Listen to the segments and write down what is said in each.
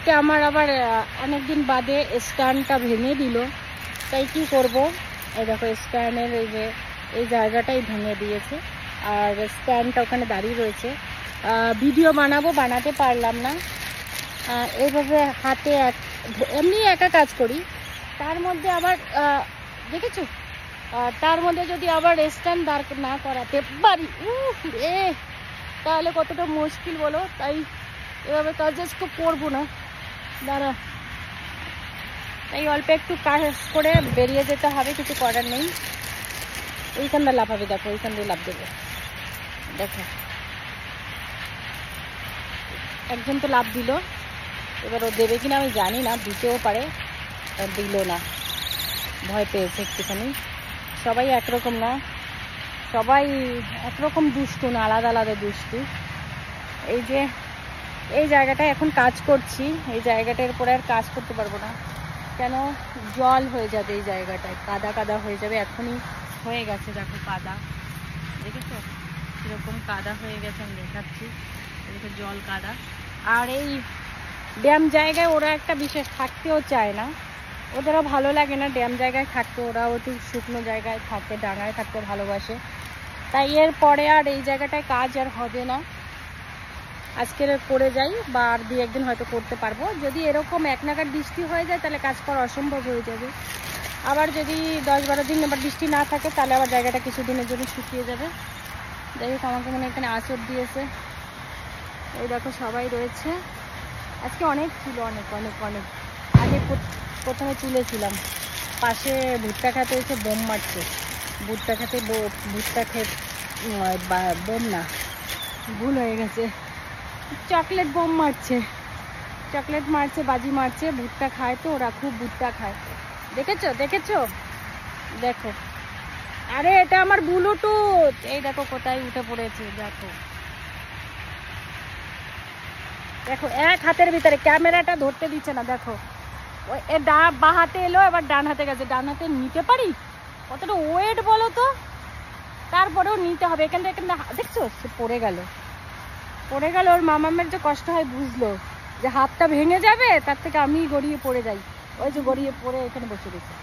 আজকে আমার আবার অনেকদিন বাদে স্ট্যান্ডটা ভেঙে দিল, তাই কি করব। এই দেখো স্ট্যান্ডের এই জায়গাটাই ভেঙে দিয়েছে, আর স্ট্যান্ডটা ওখানে দাঁড়িয়ে রয়েছে। ভিডিও বানাতে পারলাম না। এইভাবে হাতে এমনি একা কাজ করি, তার মধ্যে আবার দেখেছো, তার মধ্যে যদি আবার স্ট্যান্ড দাঁড় না করাতে পারি তাহলে কতটা মুশকিল বলো। তাই এভাবে কাজ আজকে করবো না, দাঁড়া। তাই অল্প একটু কাজ করে বেরিয়ে যেতে হবে, কিছু করার নেই। ওইখানটা লাফাবে, দেখো ওইখান দিয়ে লাফ দেবে, দেখো একজন তো লাফ দিল। এবার ও দেবে কিনা আমি জানি না, দিতেও পারে, দিল না, ভয় পেয়েছে একটুখানি। সবাই একরকম না, সবাই একরকম দুষ্টু না, আলাদা আলাদা দুষ্টু। এই জায়গাটায় এখন কাজ করছি, এই জায়গাটার পরে আর কাজ করতে পারবো না, কেন জল হয়ে যাবে, এই জায়গাটায় কাদা কাদা হয়ে যাবে। এখনই হয়ে গেছে, দেখো কাদা, দেখেছো কিরকম কাদা হয়ে গেছে, আমি দেখাচ্ছি, দেখো জল কাদা। আর এই ড্যাম জায়গায় ওরা একটা বিশেষ থাকতেও চায় না, ওদেরও ভালো লাগে না ড্যাম জায়গায় থাকতে, ওরাও একটু শুকনো জায়গায় থাকে, ডাঙায় থাকতে ভালোবাসে। তাই এর পরে আর এই জায়গাটায় কাজ আর হবে না, আজকে করে যাই, বা আর 2-1 দিন হয়তো করতে পারবো। যদি এরকম এক নাগাড় বৃষ্টি হয়ে যায় তাহলে কাজ করা অসম্ভব হয়ে যাবে। আবার যদি 10-12 দিন আবার বৃষ্টি না থাকে তাহলে আবার জায়গাটা কিছুদিনের জন্য শুকিয়ে যাবে। যাই হোক, আমাকে মনে এখানে আঁচড় দিয়েছে, এই দেখো সবাই রয়েছে। আজকে অনেক ছিল, অনেক অনেক অনেক। আগে প্রথমে তুলেছিলাম, পাশে ভুট্টা খেতে এসে বোম মারছে, ভুট্টা খেতে বোম না, ভুল হয়ে গেছে, চকলেট বোম মারছে, চকলেট মারছে, বাজি মারছে। ভুট্টা খায় তো ওরা, খুব ভুট্টা খায়। দেখেছো দেখেছো, দেখো। আরে এটা আমার ব্লুটুথ, এই দেখো কোথায় উঠে পড়েছে, দেখো দেখো, এক হাতের ভিতরে, ক্যামেরাটা ধরতে দিচ্ছে না, দেখো এ বাঁ হাতে এলো, এবার ডান হাতে গেছে। ডান হাতে নিতে পারি, কতটা ওয়েট বলো তো, তারপরেও নিতে হবে। এখান থেকে দেখছো সে পড়ে গেল। ওর মামামের যে কষ্ট হয় বুঝলো, যে হাতটা ভেঙে যাবে, তার থেকে আমি গড়িয়ে পড়ে যাই। ওই যে গড়িয়ে পড়ে এখানে বসে গেছে,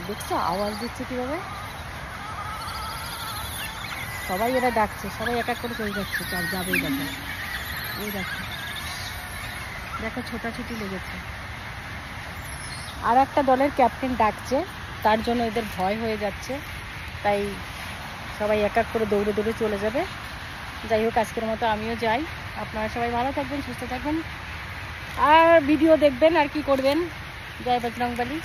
দেখছো আওয়াজ দিচ্ছে কিভাবে, সবাই এরা ডাকছে, সবাই এক এক করে চলে যাচ্ছে, যাবেই। দেখো এই দেখো, দেখো ছোটাছুটি লেগেছে। আর একটা দলের ক্যাপ্টেন ডাকছে, তার জন্য এদের ভয় হয়ে যাচ্ছে, তাই সবাই এক এক করে দৌড়ে দৌড়ে চলে যাবে। যাই হোক, আজকের মতো আমিও যাই। আপনারা সবাই ভালো থাকবেন, সুস্থ থাকবেন, আর ভিডিও দেখবেন, আর কি করবেন। জয় বজরংবলী।